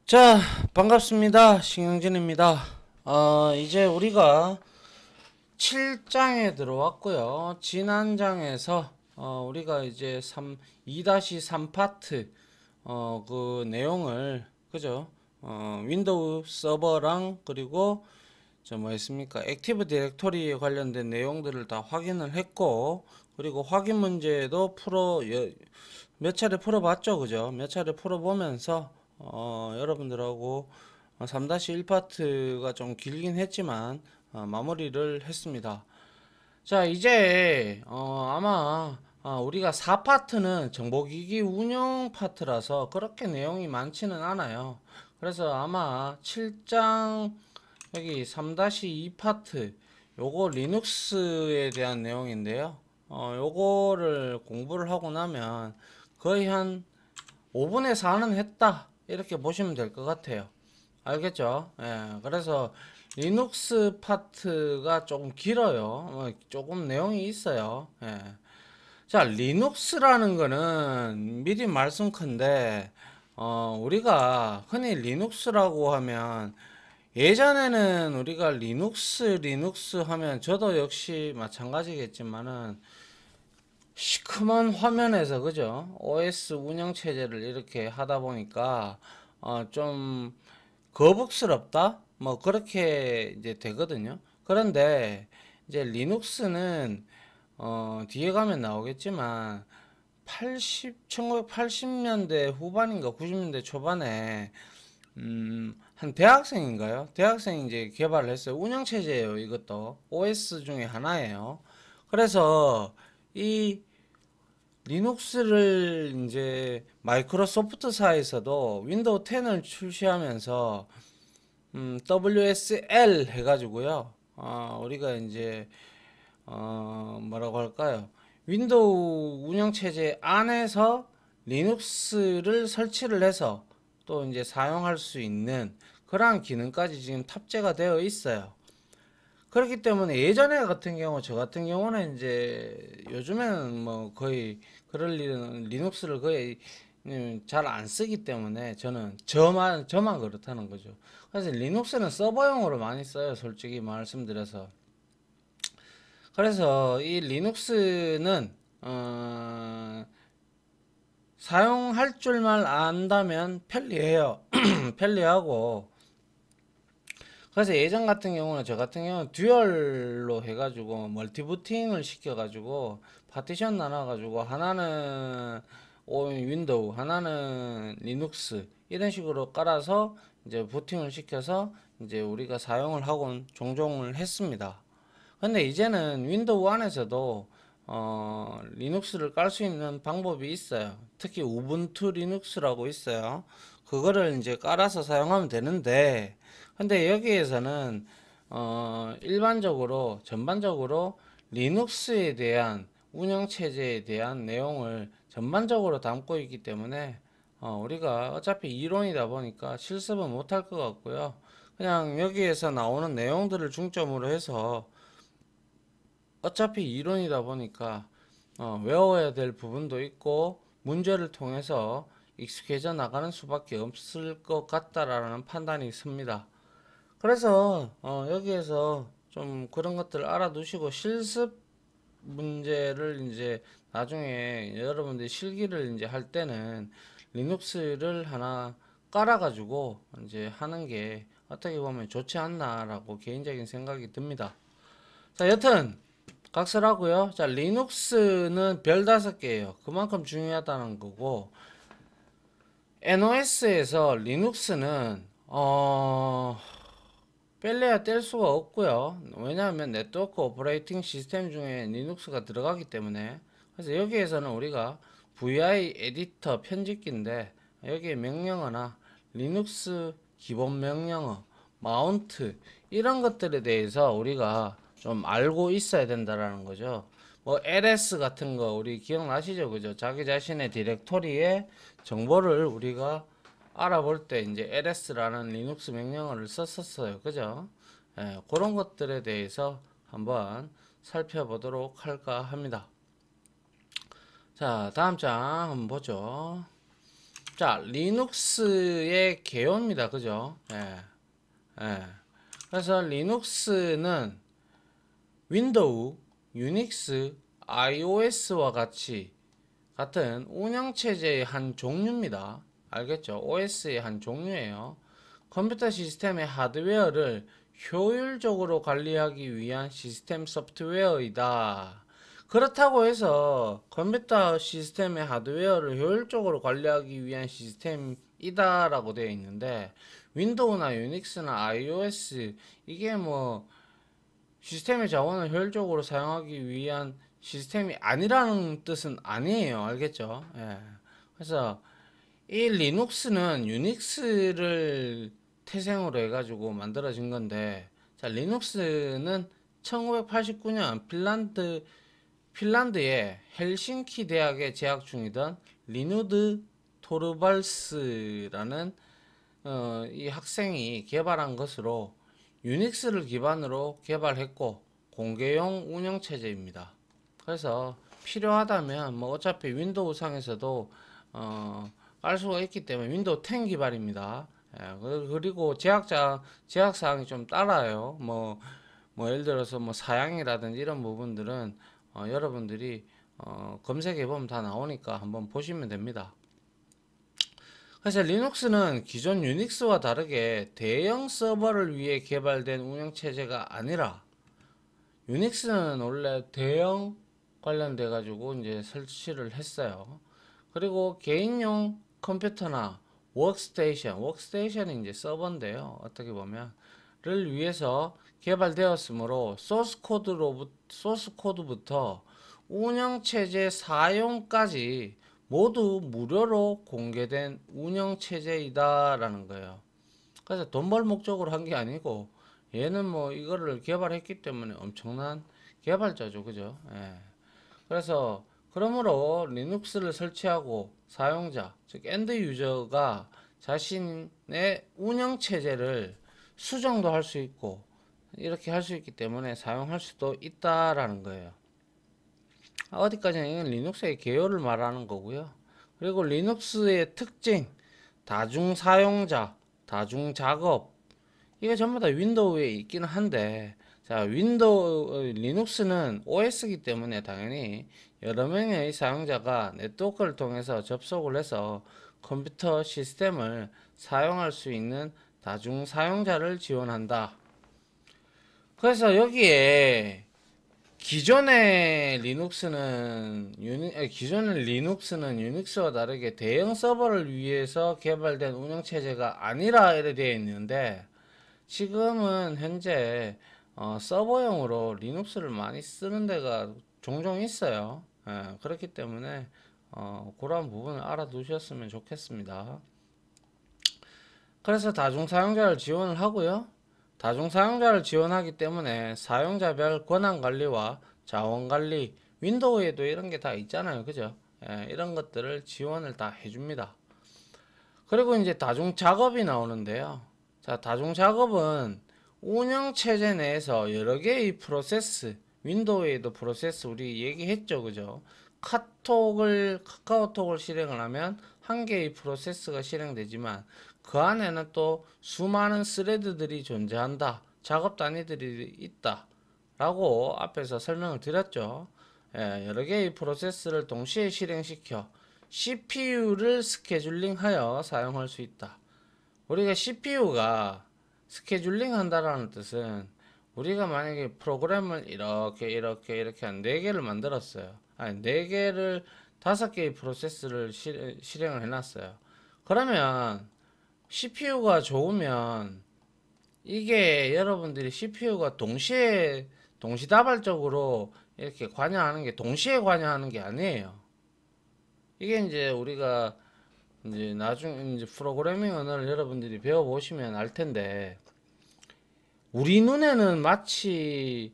자, 반갑습니다. 신영진입니다. 이제 우리가 7장에 들어왔고요. 지난 장에서 우리가 이제 2-3 파트 그 내용을 그죠? 윈도우 서버랑 그리고 저 뭐 했습니까? 액티브 디렉토리에 관련된 내용들을 다 확인을 했고, 그리고 확인 문제도 몇 차례 풀어봤죠, 그죠? 몇 차례 풀어보면서 여러분들하고 3-1 파트가 좀 길긴 했지만 마무리를 했습니다. 자, 이제 아마 우리가 4 파트는 정보기기 운영 파트라서 그렇게 내용이 많지는 않아요. 그래서 아마 7장 여기 3-2 파트 요거 리눅스에 대한 내용인데요. 요거를 공부를 하고 나면 거의 한 5분의 4는 했다 이렇게 보시면 될 것 같아요. 알겠죠? 예, 그래서 리눅스 파트가 조금 길어요. 조금 내용이 있어요. 예. 자, 리눅스라는 거는 미리 말씀컨대 우리가 흔히 리눅스라고 하면 예전에는 우리가 리눅스 하면 저도 역시 마찬가지겠지만은 시커먼 화면에서 그죠? OS 운영 체제를 이렇게 하다 보니까 좀 거북스럽다? 뭐 그렇게 이제 되거든요. 그런데 이제 리눅스는 뒤에 가면 나오겠지만 1980년대 후반인가 90년대 초반에 한 대학생인가요? 대학생이 이제 개발을 했어요. 운영체제예요, 이것도. OS 중에 하나예요. 그래서 이 리눅스를 이제 마이크로소프트사에서도 윈도우 10을 출시하면서 WSL 해가지고요. 우리가 이제 뭐라고 할까요? 윈도우 운영체제 안에서 리눅스를 설치를 해서 또 이제 사용할 수 있는 그러한 기능까지 지금 탑재가 되어 있어요. 그렇기 때문에 예전에 같은 경우, 저 같은 경우는 이제 요즘에는 뭐 거의 그럴 일은 리눅스를 거의 잘 안 쓰기 때문에 저만 그렇다는 거죠. 그래서 리눅스는 서버용으로 많이 써요. 솔직히 말씀드려서. 그래서 이 리눅스는 사용할 줄만 안다면 편리해요. 편리하고 그래서 예전 같은 경우는 저 같은 경우는 듀얼로 해가지고 멀티부팅을 시켜가지고 파티션 나눠가지고 하나는 윈도우 하나는 리눅스 이런 식으로 깔아서 이제 부팅을 시켜서 이제 우리가 사용을 하곤 종종을 했습니다. 근데 이제는 윈도우 안에서도 리눅스를 깔 수 있는 방법이 있어요. 특히 우분투 리눅스라고 있어요. 그거를 이제 깔아서 사용하면 되는데, 근데 여기에서는 일반적으로 전반적으로 리눅스에 대한 운영 체제에 대한 내용을 전반적으로 담고 있기 때문에 우리가 어차피 이론이다 보니까 실습은 못할 것 같고요. 그냥 여기에서 나오는 내용들을 중점으로 해서 어차피 이론이다 보니까 외워야 될 부분도 있고 문제를 통해서 익숙해져 나가는 수밖에 없을 것 같다라는 판단이 듭니다. 그래서 여기에서 좀 그런 것들을 알아두시고 실습 문제를 이제 나중에 여러분들이 실기를 이제 할 때는 리눅스를 하나 깔아가지고 이제 하는 게 어떻게 보면 좋지 않나라고 개인적인 생각이 듭니다. 자, 여튼 각설하고요. 자, 리눅스는 별 5개예요. 그만큼 중요하다는 거고 NOS에서 리눅스는 뺄래야 뗄 수가 없고요. 왜냐하면 네트워크 오퍼레이팅 시스템 중에 리눅스가 들어가기 때문에 그래서 여기에서는 우리가 VI 에디터 편집기인데 여기에 명령어나 리눅스 기본 명령어, 마운트 이런 것들에 대해서 우리가 좀 알고 있어야 된다라는 거죠. 뭐 ls 같은 거 우리 기억나시죠? 그죠? 자기 자신의 디렉토리에 정보를 우리가 알아볼 때 이제 ls라는 리눅스 명령어를 썼었어요. 그죠? 예, 그런 것들에 대해서 한번 살펴보도록 할까 합니다. 자, 다음 장 한번 보죠. 자, 리눅스의 개요입니다. 그죠? 예. 예. 그래서 리눅스는 윈도우, 유닉스, iOS와 같은 운영체제의 한 종류입니다. 알겠죠? OS의 한 종류예요. 컴퓨터 시스템의 하드웨어를 효율적으로 관리하기 위한 시스템 소프트웨어이다. 그렇다고 해서 컴퓨터 시스템의 하드웨어를 효율적으로 관리하기 위한 시스템이다 라고 되어 있는데, 윈도우나 유닉스나 iOS 이게 뭐 시스템의 자원을 효율적으로 사용하기 위한 시스템이 아니라는 뜻은 아니에요. 알겠죠? 예. 그래서 이 리눅스는 유닉스를 태생으로 해가지고 만들어진 건데, 자, 리눅스는 1989년 핀란드의 헬싱키 대학에 재학 중이던 리누드 토르발스라는 이 학생이 개발한 것으로 유닉스를 기반으로 개발했고 공개용 운영체제입니다. 그래서 필요하다면 뭐 어차피 윈도우 상에서도 깔 수가 있기 때문에 윈도우 10 기반입니다. 예, 그리고 제약사항이 좀 따라요. 뭐 예를 들어서 뭐 사양이라든지 이런 부분들은 여러분들이 검색해 보면 다 나오니까 한번 보시면 됩니다. 그래서 리눅스는 기존 유닉스와 다르게 대형 서버를 위해 개발된 운영체제가 아니라, 유닉스는 원래 대형 관련돼 가지고 이제 설치를 했어요. 그리고 개인용 컴퓨터나 워크스테이션이 이제 서버인데요. 어떻게 보면 를 위해서 개발되었으므로 소스 코드부터 운영체제 사용까지 모두 무료로 공개된 운영체제이다라는 거예요. 그래서 돈 벌 목적으로 한 게 아니고, 얘는 뭐 이거를 개발했기 때문에 엄청난 개발자죠. 그죠? 예. 그래서 그러므로 리눅스를 설치하고 사용자, 즉 엔드 유저가 자신의 운영 체제를 수정도 할 수 있고 이렇게 할 수 있기 때문에 사용할 수도 있다라는 거예요. 어디까지나 이건 리눅스의 개요를 말하는 거고요. 그리고 리눅스의 특징, 다중 사용자, 다중 작업, 이게 전부 다 윈도우에 있기는 한데, 자, 리눅스는 OS이기 때문에 당연히 여러 명의 사용자가 네트워크를 통해서 접속을 해서 컴퓨터 시스템을 사용할 수 있는 다중 사용자를 지원한다. 그래서 여기에 기존의 리눅스는 유닉스와 다르게 대형 서버를 위해서 개발된 운영 체제가 아니라 이래 되어 있는데, 지금은 현재 서버용으로 리눅스를 많이 쓰는 데가 종종 있어요. 예, 그렇기 때문에 그런 부분을 알아두셨으면 좋겠습니다. 그래서 다중 사용자를 지원을 하고요. 다중 사용자를 지원하기 때문에 사용자별 권한 관리와 자원 관리, 윈도우에도 이런 게 다 있잖아요. 그죠? 예, 이런 것들을 지원을 다 해줍니다. 그리고 이제 다중 작업이 나오는데요. 자, 다중 작업은 운영 체제 내에서 여러 개의 프로세스, 윈도우에도 프로세스 우리 얘기했죠. 그죠? 카카오톡을 실행을 하면 한 개의 프로세스가 실행되지만 그 안에는 또 수많은 스레드들이 존재한다. 작업 단위들이 있다. 라고 앞에서 설명을 드렸죠. 예, 여러 개의 프로세스를 동시에 실행시켜 CPU를 스케줄링하여 사용할 수 있다. 우리가 CPU가 스케줄링 한다라는 뜻은, 우리가 만약에 프로그램을 이렇게 한 4개를 만들었어요. 아니, 4개를 5개의 프로세스를 실행을 해놨어요. 그러면 CPU가 좋으면 이게 여러분들이 CPU가 동시다발적으로 이렇게 관여하는 게, 동시에 관여하는 게 아니에요. 이게 이제 우리가 이제 나중에 이제 프로그래밍 언어를 여러분들이 배워보시면 알 텐데, 우리 눈에는 마치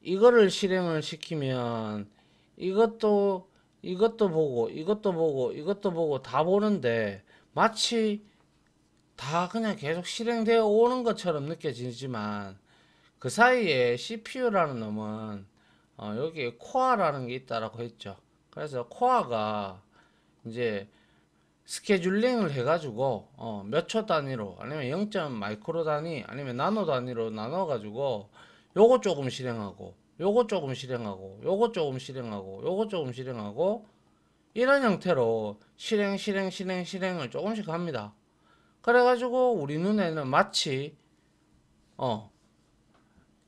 이거를 실행을 시키면 이것도 보고 이것도 보고 다 보는데, 마치 다 그냥 계속 실행되어 오는 것처럼 느껴지지만 그 사이에 CPU라는 놈은 여기에 코어라는 게 있다라고 했죠. 그래서 코어가 이제 스케줄링을 해가지고 몇 초 단위로 아니면 0. 마이크로 단위 아니면 나노 단위로 나눠가지고 요거 조금 실행하고 요거 조금 실행하고 요거 조금 실행하고 요거 조금 실행하고 이런 형태로 실행을 조금씩 합니다. 그래가지고 우리 눈에는 마치 어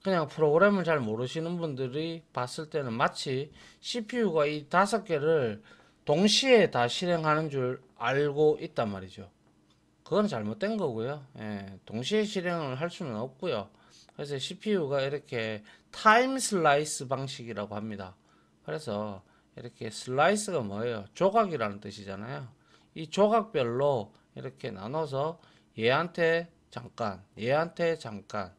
그냥 프로그램을 잘 모르시는 분들이 봤을 때는 마치 CPU가 이 5개를 동시에 다 실행하는 줄 알고 있단 말이죠. 그건 잘못된 거고요. 예, 동시에 실행을 할 수는 없고요. 그래서 CPU가 이렇게 타임 슬라이스 방식이라고 합니다. 그래서 이렇게 슬라이스가 뭐예요? 조각이라는 뜻이잖아요. 이 조각별로 이렇게 나눠서 얘한테 잠깐, 얘한테 잠깐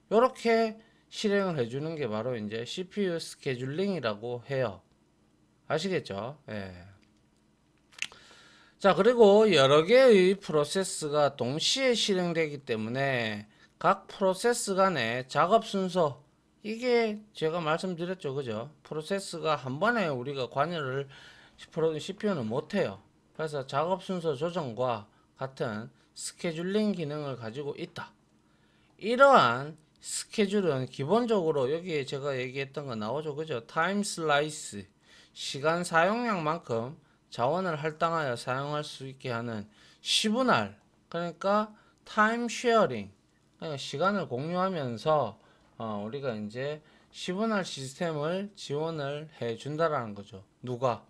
이렇게 실행을 해주는 게 바로 이제 CPU 스케줄링이라고 해요. 아시겠죠? 예. 자, 그리고 여러 개의 프로세스가 동시에 실행되기 때문에 각 프로세스 간의 작업 순서, 이게 제가 말씀드렸죠. 그죠? 프로세스가 한 번에 우리가 관여를 CPU는 못해요. 그래서 작업 순서 조정과 같은 스케줄링 기능을 가지고 있다. 이러한 스케줄은 기본적으로 여기에 제가 얘기했던 거 나오죠. 그죠? 타임 슬라이스, 시간 사용량만큼 자원을 할당하여 사용할 수 있게 하는 시분할, 그러니까 타임 쉐어링, 그러니까 시간을 공유하면서 우리가 이제 시분할 시스템을 지원을 해 준다라는 거죠. 누가?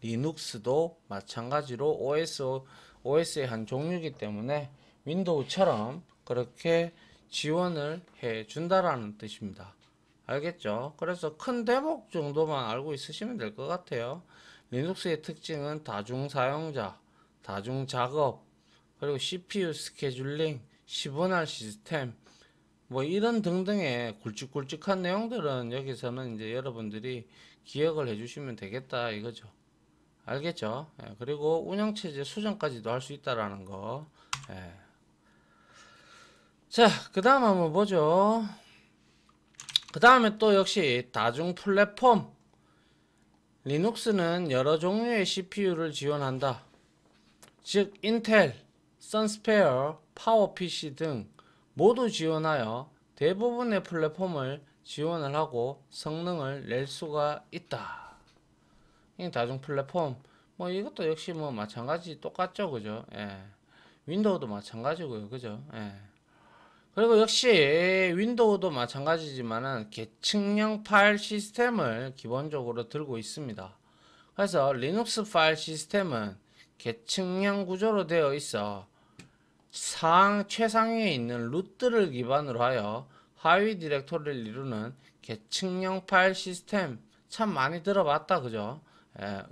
리눅스도 마찬가지로 OS의 한 종류이기 때문에 윈도우처럼 그렇게 지원을 해 준다라는 뜻입니다. 알겠죠? 그래서 큰 대목 정도만 알고 있으시면 될 것 같아요. 리눅스의 특징은 다중 사용자, 다중 작업, 그리고 CPU 스케줄링, 시분할 시스템, 뭐 이런 등등의 굵직굵직한 내용들은 여기서는 이제 여러분들이 기억을 해주시면 되겠다 이거죠. 알겠죠? 예, 그리고 운영체제 수정까지도 할 수 있다라는 거. 예. 자, 그 다음 한번 보죠. 그 다음에 또 역시 다중 플랫폼. 리눅스는 여러 종류의 CPU를 지원한다. 즉, 인텔, 선스페어, 파워PC 등 모두 지원하여 대부분의 플랫폼을 지원을 하고 성능을 낼 수가 있다. 이 다중 플랫폼, 뭐 이것도 역시 뭐 마찬가지 똑같죠, 그죠? 예. 윈도우도 마찬가지고요, 그죠? 예. 그리고 역시 윈도우도 마찬가지지만은 계층형 파일 시스템을 기본적으로 들고 있습니다. 그래서 리눅스 파일 시스템은 계층형 구조로 되어 있어 최상위에 있는 루트를 기반으로 하여 하위 디렉토리를 이루는 계층형 파일 시스템, 참 많이 들어봤다 그죠?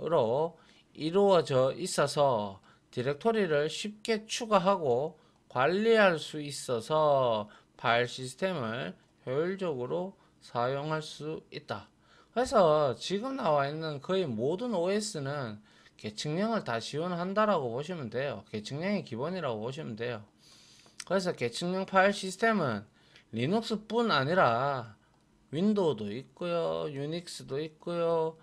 으로 이루어져 있어서 디렉토리를 쉽게 추가하고 관리할 수 있어서 파일 시스템을 효율적으로 사용할 수 있다. 그래서 지금 나와 있는 거의 모든 OS는 계층형을 다 지원한다라고 보시면 돼요. 계층형이 기본이라고 보시면 돼요. 그래서 계층형 파일 시스템은 리눅스뿐 아니라 윈도우도 있고요, 유닉스도 있고요.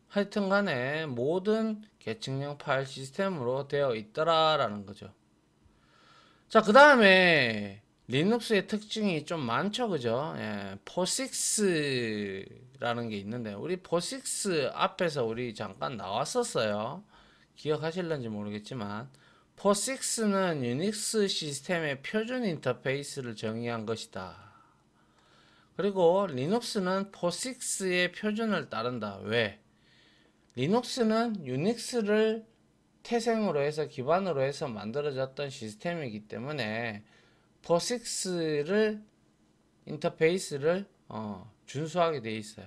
하여튼 간에 모든 계층형 파일 시스템으로 되어 있더라라는 거죠. 자, 그 다음에 리눅스의 특징이 좀 많죠, 그죠? 예, 포식스라는 게 있는데 우리 포식스 앞에서 우리 잠깐 나왔었어요. 기억하실런지 모르겠지만 포식스는 유닉스 시스템의 표준 인터페이스를 정의한 것이다. 그리고 리눅스는 포식스의 표준을 따른다. 왜? 리눅스는 유닉스를 태생으로 해서 기반으로 해서 만들어졌던 시스템이기 때문에 포식스를 인터페이스를 준수하게 되어 있어요.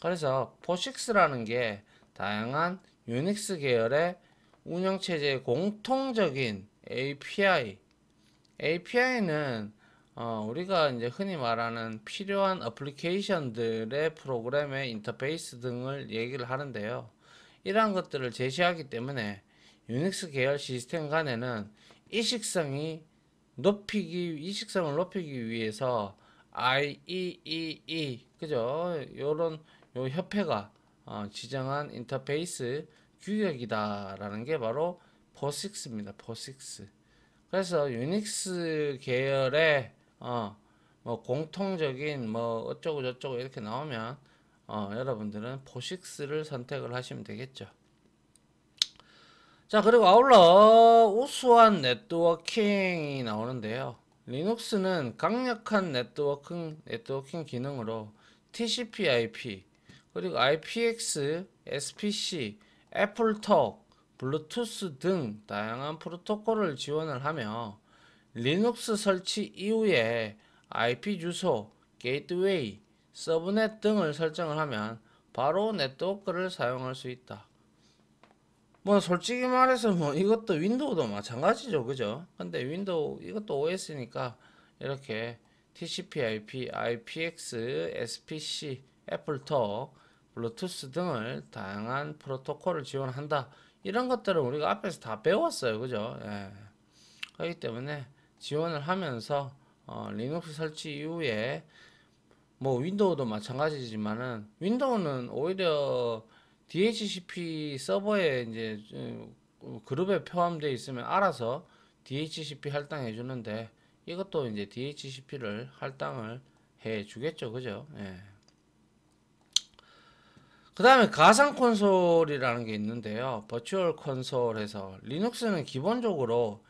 그래서 포식스라는 게 다양한 유닉스 계열의 운영체제의 공통적인 API는 우리가 이제 흔히 말하는 필요한 애플리케이션들의 프로그램의 인터페이스 등을 얘기를 하는데요. 이러한 것들을 제시하기 때문에 유닉스 계열 시스템 간에는 이식성을 높이기 위해서 IEEE, 그죠? 요런 요 협회가 지정한 인터페이스 규격이다라는 게 바로 포식스입니다. 포식스. 그래서 유닉스 계열의 뭐 공통적인 뭐 어쩌고 저쩌고 이렇게 나오면 여러분들은 포식스를 선택을 하시면 되겠죠. 자, 그리고 아울러 우수한 네트워킹이 나오는데요. 리눅스는 강력한 네트워킹 기능으로 TCP/IP, 그리고 IPX, SPC, 애플톡, 블루투스 등 다양한 프로토콜을 지원을 하며 리눅스 설치 이후에 IP 주소, 게이트웨이, 서브넷 등을 설정을 하면 바로 네트워크를 사용할 수 있다. 뭐 솔직히 말해서 뭐 이것도 윈도우도 마찬가지죠, 그죠? 근데 윈도우 이것도 OS니까 이렇게 TCP/IP, IPX, SPC, 애플톡, 블루투스 등을 다양한 프로토콜을 지원한다. 이런 것들은 우리가 앞에서 다 배웠어요, 그죠? 예. 그렇기 때문에 지원을 하면서 리눅스 설치 이후에 뭐 윈도우도 마찬가지지만은 윈도우는 오히려 DHCP 서버에 이제 그룹에 포함되어 있으면 알아서 DHCP 할당해 주는데 이것도 이제 DHCP를 할당을 해 주겠죠, 그죠? 예. 그 다음에 가상 콘솔이라는 게 있는데요. 버추얼 콘솔에서 리눅스는 기본적으로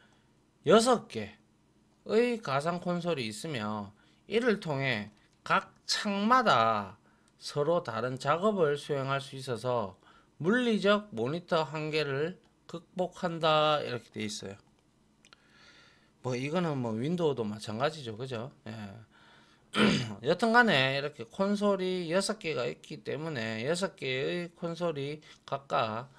6개의 가상 콘솔이 있으며 이를 통해 각 창마다 서로 다른 작업을 수행할 수 있어서 물리적 모니터 한계를 극복한다 이렇게 돼 있어요. 뭐 이거는 뭐 윈도우도 마찬가지죠, 그죠? 예. 여튼간에 이렇게 콘솔이 6개가 있기 때문에 6개의 콘솔이 각각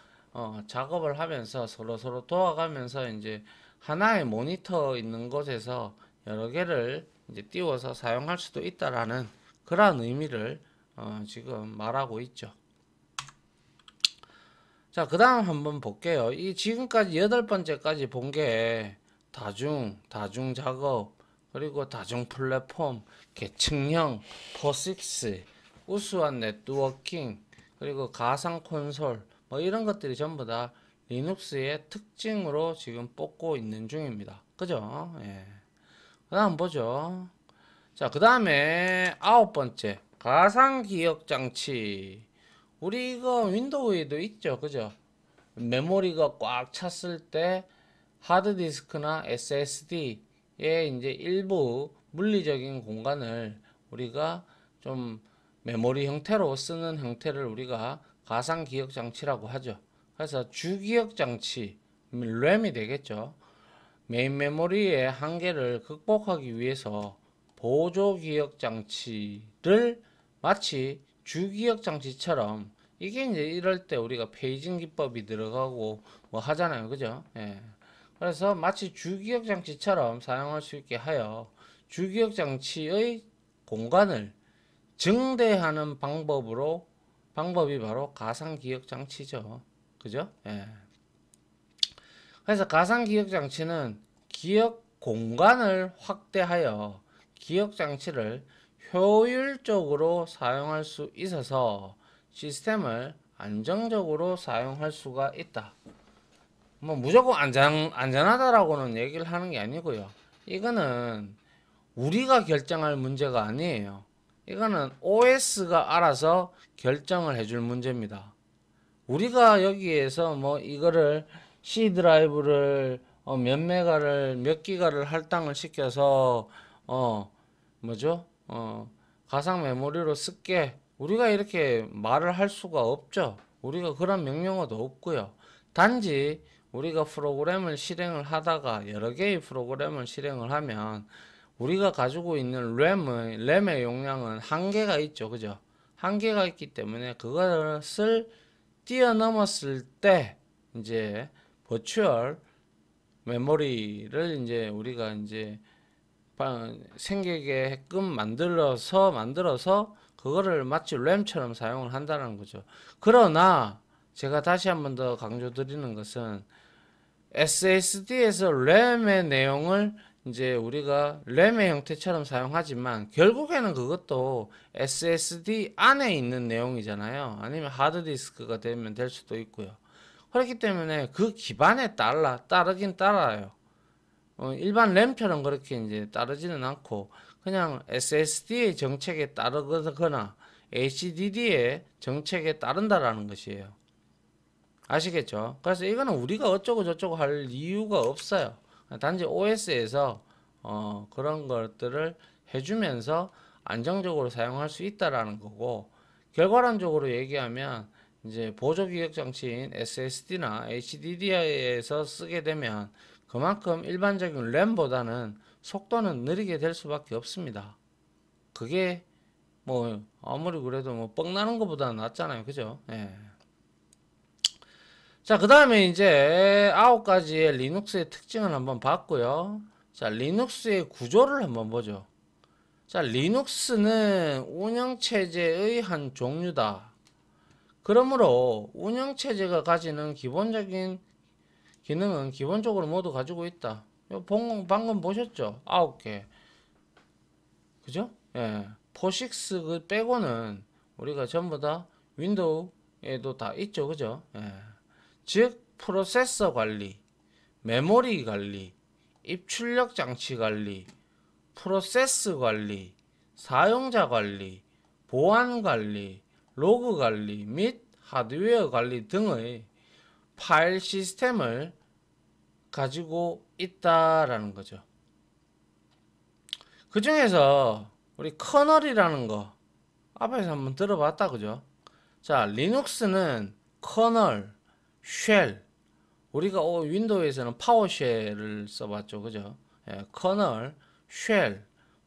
작업을 하면서 서로 도와가면서 이제 하나의 모니터 있는 곳에서 여러 개를 이제 띄워서 사용할 수도 있다라는 그러한 의미를 지금 말하고 있죠. 자, 그 다음 한번 볼게요. 이 지금까지 8번째까지 본 게 다중 작업, 그리고 다중 플랫폼, 계층형, 포식스, 우수한 네트워킹, 그리고 가상 콘솔, 뭐 이런 것들이 전부 다 리눅스의 특징으로 지금 뽑고 있는 중입니다. 그죠? 예. 그 다음 보죠. 자, 그 다음에 9번째. 가상 기억 장치. 우리 이거 윈도우에도 있죠. 그죠? 메모리가 꽉 찼을 때 하드디스크나 SSD에 이제 일부 물리적인 공간을 우리가 좀 메모리 형태로 쓰는 형태를 우리가 가상 기억 장치라고 하죠. 그래서 주기억 장치, 램이 되겠죠. 메인 메모리의 한계를 극복하기 위해서 보조 기억 장치를 마치 주기억 장치처럼 이게 이제 이럴 때 우리가 페이징 기법이 들어가고 뭐 하잖아요. 그죠? 예. 그래서 마치 주기억 장치처럼 사용할 수 있게 하여 주기억 장치의 공간을 증대하는 방법이 바로 가상 기억 장치죠. 그죠? 예. 그래서 가상 기억 장치는 기억 공간을 확대하여 기억 장치를 효율적으로 사용할 수 있어서 시스템을 안정적으로 사용할 수가 있다. 뭐 무조건 안전하다라고는 얘기를 하는 게 아니고요. 이거는 우리가 결정할 문제가 아니에요. 이거는 OS가 알아서 결정을 해줄 문제입니다. 우리가 여기에서 뭐 이거를 C 드라이브를 몇 메가를 몇 기가를 할당을 시켜서 뭐죠? 가상 메모리로 쓸게 우리가 이렇게 말을 할 수가 없죠. 우리가 그런 명령어도 없고요. 단지 우리가 프로그램을 실행을 하다가 여러 개의 프로그램을 실행을 하면 우리가 가지고 있는 램의 용량은 한계가 있죠. 그죠? 한계가 있기 때문에 그것을 뛰어넘었을 때 이제 버추얼 메모리를 이제 우리가 이제 생기게끔 만들어서 그거를 마치 램처럼 사용을 한다는 거죠. 그러나 제가 다시 한번 더 강조드리는 것은 SSD에서 램의 내용을 이제 우리가 램의 형태처럼 사용하지만 결국에는 그것도 SSD 안에 있는 내용이잖아요. 아니면 하드디스크가 되면 될 수도 있고요. 그렇기 때문에 그 기반에 따르긴 따라요. 일반 램처럼 그렇게 이제 따르지는 않고 그냥 SSD의 정책에 따르거나 HDD의 정책에 따른다라는 것이에요. 아시겠죠? 그래서 이거는 우리가 어쩌고 저쩌고 할 이유가 없어요. 단지 OS에서 그런 것들을 해주면서 안정적으로 사용할 수 있다라는 거고, 결과론적으로 얘기하면 이제 보조 기억 장치인 SSD나 HDD에서 쓰게 되면 그만큼 일반적인 램보다는 속도는 느리게 될 수밖에 없습니다. 그게 뭐 아무리 그래도 뭐 뻥나는 것보다는 낫잖아요. 그죠? 예. 자, 그 다음에 이제 9가지의 리눅스의 특징을 한번 봤고요. 자, 리눅스의 구조를 한번 보죠. 자, 리눅스는 운영체제의 한 종류다. 그러므로 운영체제가 가지는 기본적인 기능은 기본적으로 모두 가지고 있다. 방금 보셨죠? 9개. 그죠? 예. 포식스 그 빼고는 우리가 전부 다 윈도우에도 다 있죠. 그죠? 예. 즉, 프로세서 관리, 메모리 관리, 입출력 장치 관리, 프로세스 관리, 사용자 관리, 보안 관리, 로그 관리 및 하드웨어 관리 등의 파일 시스템을 가지고 있다라는 거죠. 그 중에서 우리 커널이라는 거 앞에서 한번 들어봤다 그죠? 자, 리눅스는 커널, 쉘, 우리가 윈도우에서는 파워쉘을 써봤죠 그죠? 예, 커널, 쉘,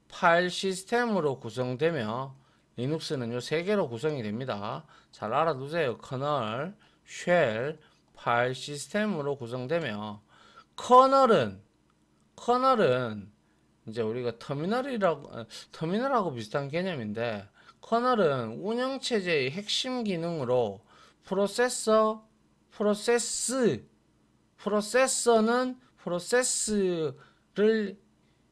파일 시스템으로 구성되며 리눅스는 요 세 개로 구성이 됩니다. 잘 알아두세요. 커널, 쉘, 파일 시스템으로 구성되며 커널은 이제 우리가 터미널하고 비슷한 개념인데, 커널은 운영체제의 핵심 기능으로 프로세서, 프로세스는 프로세스를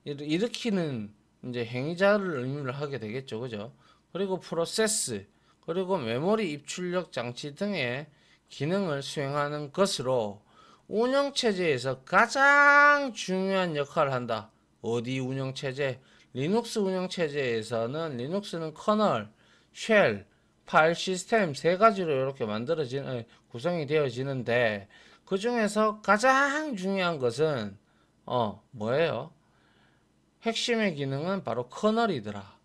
일으키는 이제 행위자를 의미를 하게 되겠죠. 그죠? 그리고 프로세스, 그리고 메모리 입출력 장치 등의 기능을 수행하는 것으로 운영체제에서 가장 중요한 역할을 한다. 어디 운영체제? 리눅스 운영체제에서는 리눅스는 커널, 쉘, 파일 시스템 세 가지로 이렇게 구성이 되어지는데, 그 중에서 가장 중요한 것은 뭐예요? 핵심의 기능은 바로 커널이더라.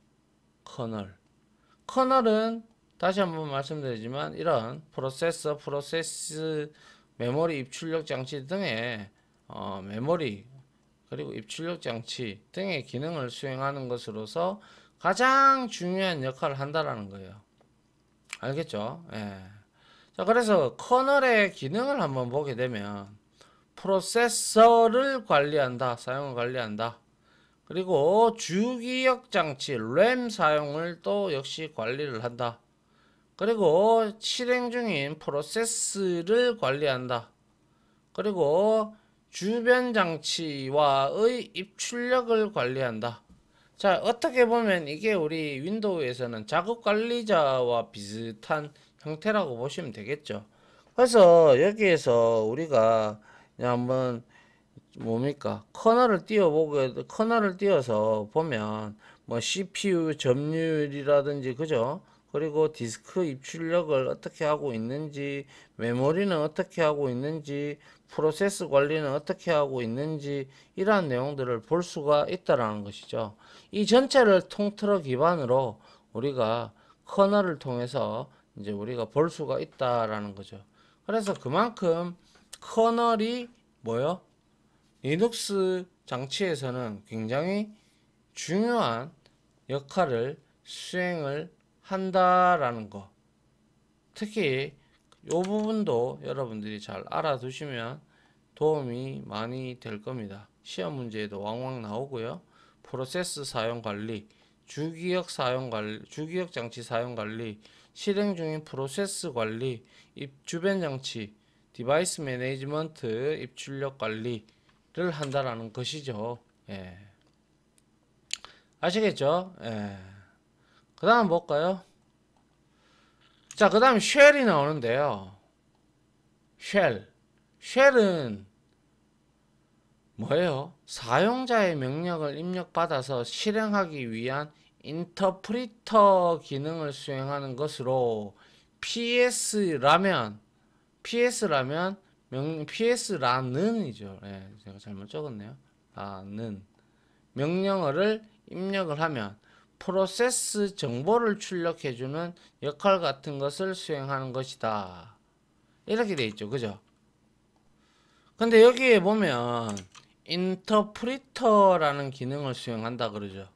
커널은 다시 한번 말씀드리지만 이런 프로세스, 메모리 입출력 장치 등의 메모리 그리고 입출력 장치 등의 기능을 수행하는 것으로서 가장 중요한 역할을 한다라는 거예요. 알겠죠? 예. 자, 그래서 커널의 기능을 한번 보게 되면 프로세서를 관리한다, 사용을 관리한다. 그리고 주기억 장치, 램 사용을 또 역시 관리를 한다. 그리고 실행 중인 프로세스를 관리한다. 그리고 주변 장치와의 입출력을 관리한다. 자, 어떻게 보면 이게 우리 윈도우에서는 작업 관리자와 비슷한 형태라고 보시면 되겠죠. 그래서 여기에서 우리가 그냥 한번 뭡니까? 커널을 띄어서 보면 뭐 CPU 점유율이라든지 그죠? 그리고 디스크 입출력을 어떻게 하고 있는지, 메모리는 어떻게 하고 있는지, 프로세스 관리는 어떻게 하고 있는지 이러한 내용들을 볼 수가 있다라는 것이죠. 이 전체를 통틀어 기반으로 우리가 커널을 통해서 이제 우리가 볼 수가 있다라는 거죠. 그래서 그만큼 커널이 뭐요? 리눅스 장치에서는 굉장히 중요한 역할을 수행을 한다라는 거. 특히 이 부분도 여러분들이 잘 알아두시면 도움이 많이 될 겁니다. 시험 문제에도 왕왕 나오고요. 프로세스 사용 관리, 주기억 장치 사용 관리, 실행 중인 프로세스 관리, 주변 장치, 디바이스 매니지먼트, 입출력 관리를 한다라는 것이죠. 예. 아시겠죠? 예. 그 다음 볼까요? 자, 그 다음 쉘이 나오는데요. 쉘. 쉘은 뭐예요? 사용자의 명령을 입력받아서 실행하기 위한 인터프리터 기능을 수행하는 것으로 PS라면 PS라는이죠. 예, 제가 잘못 적었네요. 라는 명령어를 입력을 하면 프로세스 정보를 출력해주는 역할 같은 것을 수행하는 것이다. 이렇게 돼 있죠. 그죠? 근데 여기에 보면 인터프리터라는 기능을 수행한다 그러죠.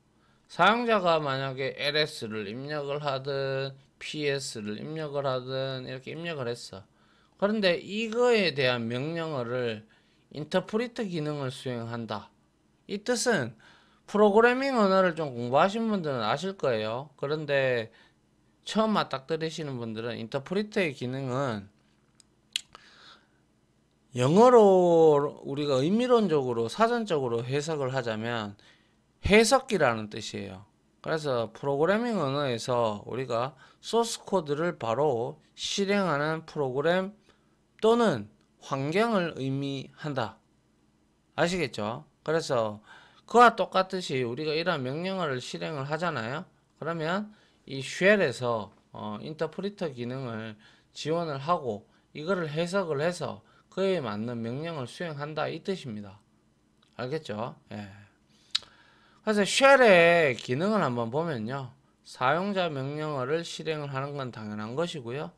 사용자가 만약에 LS를 입력을 하든 PS를 입력을 하든 이렇게 입력을 했어. 그런데 이거에 대한 명령어를 인터프리터 기능을 수행한다. 이 뜻은 프로그래밍 언어를 좀 공부하신 분들은 아실 거예요. 그런데 처음 맞닥뜨리시는 분들은 인터프리터의 기능은 영어로 우리가 의미론적으로 사전적으로 해석을 하자면 해석기라는 뜻이에요. 그래서 프로그래밍 언어에서 우리가 소스 코드를 바로 실행하는 프로그램 또는 환경을 의미한다. 아시겠죠? 그래서 그와 똑같듯이 우리가 이러한 명령어를 실행을 하잖아요. 그러면 이 쉘에서 인터프리터 기능을 지원을 하고 이거를 해석을 해서 그에 맞는 명령을 수행한다 이 뜻입니다. 알겠죠? 예. 그래서 쉘의 기능을 한번 보면요. 사용자 명령어를 실행을 하는 건 당연한 것이고요.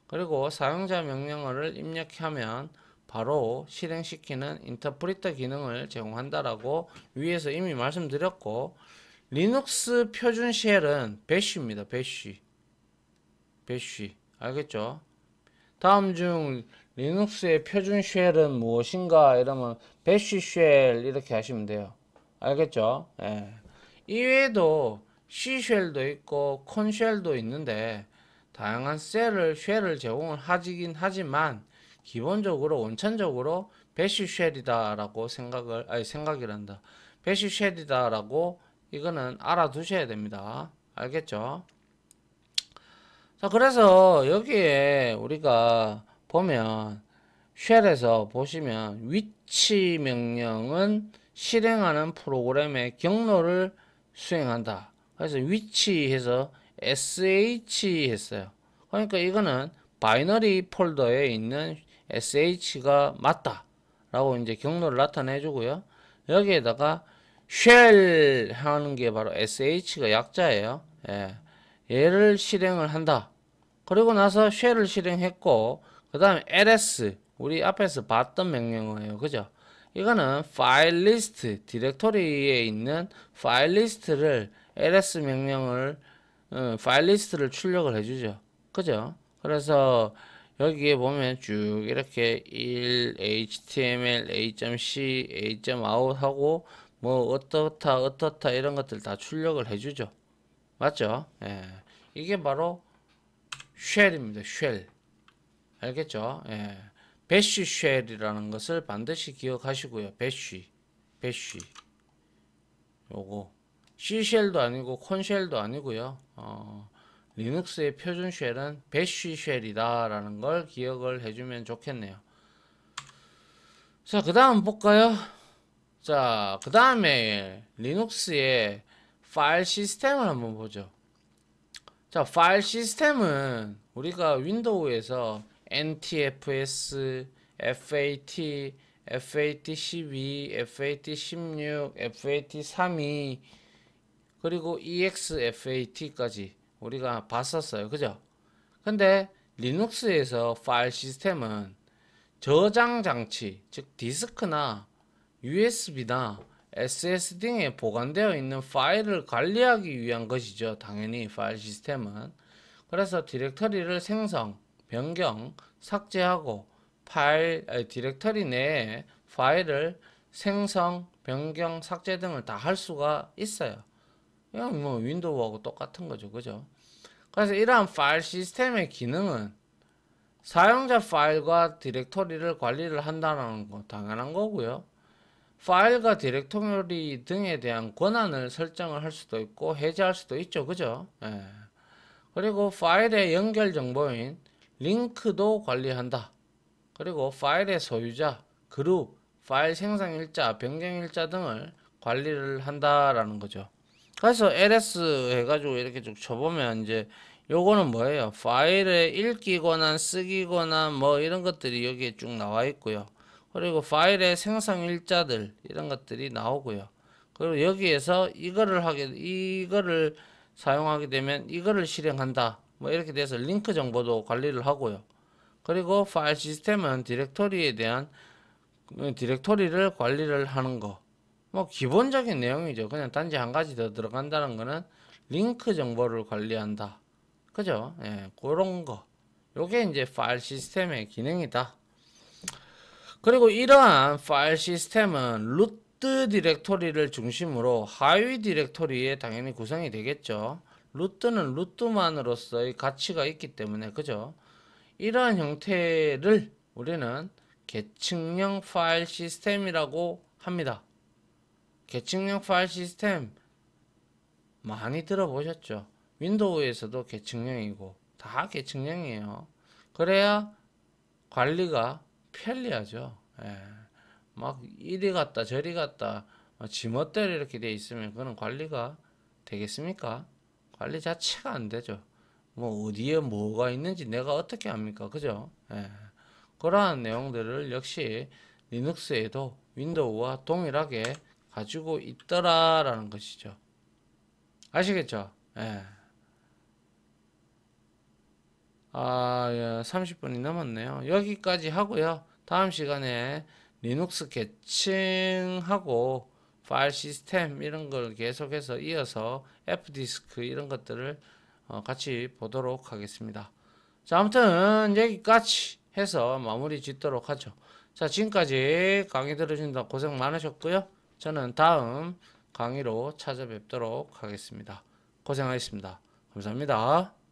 그리고 사용자 명령어를 입력하면 바로 실행시키는 인터프리터 기능을 제공한다라고 위에서 이미 말씀드렸고, 리눅스 표준 쉘은 배쉬입니다. 배쉬. 알겠죠? 다음 중 리눅스의 표준 쉘은 무엇인가 이러면 배쉬 쉘 이렇게 하시면 돼요. 알겠죠? 예. 이외에도 C 쉘도 있고 콘 쉘도 있는데 다양한 쉘을 제공을 하긴 하지만 기본적으로 원천적으로 배쉬 쉘이다라고 생각이란다. 배쉬 쉘이다라고 이거는 알아두셔야 됩니다. 알겠죠? 자, 그래서 여기에 우리가 보면 쉘에서 보시면 위치 명령은 실행하는 프로그램의 경로를 수행한다. 그래서 위치해서 sh 했어요. 그러니까 이거는 바이너리 폴더에 있는 sh가 맞다 라고 이제 경로를 나타내 주고요. 여기에다가 쉘 하는 게 바로 sh가 약자예요. 예. 얘를 실행을 한다. 그리고 나서 쉘을 실행했고 그 다음에 ls 우리 앞에서 봤던 명령어예요. 그죠? 이거는 파일 리스트 디렉토리에 있는 파일 리스트를 ls 명령을 파일 리스트를 출력을 해주죠. 그죠? 그래서 여기에 보면 쭉 이렇게 1 html a.c a.out 하고 뭐 어떻다 이런 것들 다 출력을 해주죠. 맞죠? 예. 이게 바로 쉘입니다. 쉘. 알겠죠? 예. 배쉬 쉘이라는 것을 반드시 기억하시고요. 배쉬. 요거 C 쉘도 아니고 콘 쉘도 아니고요. 리눅스의 표준 쉘은 배쉬 쉘이다라는 걸 기억을 해주면 좋겠네요. 자, 그 다음 볼까요? 자, 그 다음에 리눅스의 파일 시스템을 한번 보죠. 자, 파일 시스템은 우리가 윈도우에서 NTFS, FAT, FAT12, FAT16, FAT32 그리고 EXFAT까지 우리가 봤었어요. 그죠? 근데 리눅스에서 파일 시스템은 저장 장치, 즉 디스크나 USB나 SSD 등에 보관되어 있는 파일을 관리하기 위한 것이죠. 당연히 파일 시스템은. 그래서 디렉터리를 생성, 변경, 삭제하고 디렉터리 내에 파일을 생성, 변경, 삭제 등을 다 할 수가 있어요. 그냥 뭐 윈도우하고 똑같은 거죠. 그죠? 그래서 이러한 파일 시스템의 기능은 사용자 파일과 디렉토리를 관리를 한다는 거 당연한 거고요. 파일과 디렉토리 등에 대한 권한을 설정을 할 수도 있고 해제할 수도 있죠. 그죠? 예. 그리고 파일의 연결 정보인 링크도 관리한다. 그리고 파일의 소유자, 그룹, 파일 생성 일자, 변경 일자 등을 관리를 한다라는 거죠. 그래서 ls 해가지고 이렇게 쭉 쳐보면 이제 요거는 뭐예요? 파일의 읽기 권한, 쓰기 권한 뭐 이런 것들이 여기에 쭉 나와 있고요. 그리고 파일의 생성 일자들 이런 것들이 나오고요. 그리고 여기에서 이거를 사용하게 되면 이거를 실행한다. 뭐 이렇게 돼서 링크 정보도 관리를 하고요. 그리고 파일 시스템은 디렉토리를 관리를 하는 거. 뭐 기본적인 내용이죠. 그냥 단지 한 가지 더 들어간다는 거는 링크 정보를 관리한다. 그죠? 예, 그런 거. 요게 이제 파일 시스템의 기능이다. 그리고 이러한 파일 시스템은 루트 디렉토리를 중심으로 하위 디렉토리에 당연히 구성이 되겠죠. 루트는 루트만으로서의 가치가 있기 때문에, 그죠? 이러한 형태를 우리는 계층형 파일 시스템이라고 합니다. 계층형 파일 시스템 많이 들어보셨죠? 윈도우에서도 계층형이고 다 계층형이에요. 그래야 관리가 편리하죠. 예. 막 이리 갔다 저리 갔다 지멋대로 이렇게 돼 있으면 그건 관리가 되겠습니까? 관리 자체가 안 되죠. 뭐 어디에 뭐가 있는지 내가 어떻게 합니까? 그죠? 예. 그러한 내용들을 역시 리눅스에도 윈도우와 동일하게 가지고 있더라라는 것이죠. 아시겠죠? 예. 예, 30분이 넘었네요. 여기까지 하고요. 다음 시간에 리눅스 계층하고 파일 시스템 이런 걸 계속해서 이어서 F디스크 이런 것들을 같이 보도록 하겠습니다. 자, 아무튼 여기까지 해서 마무리 짓도록 하죠. 자, 지금까지 강의 들어주신다 고생 많으셨고요. 저는 다음 강의로 찾아뵙도록 하겠습니다. 고생하셨습니다. 감사합니다.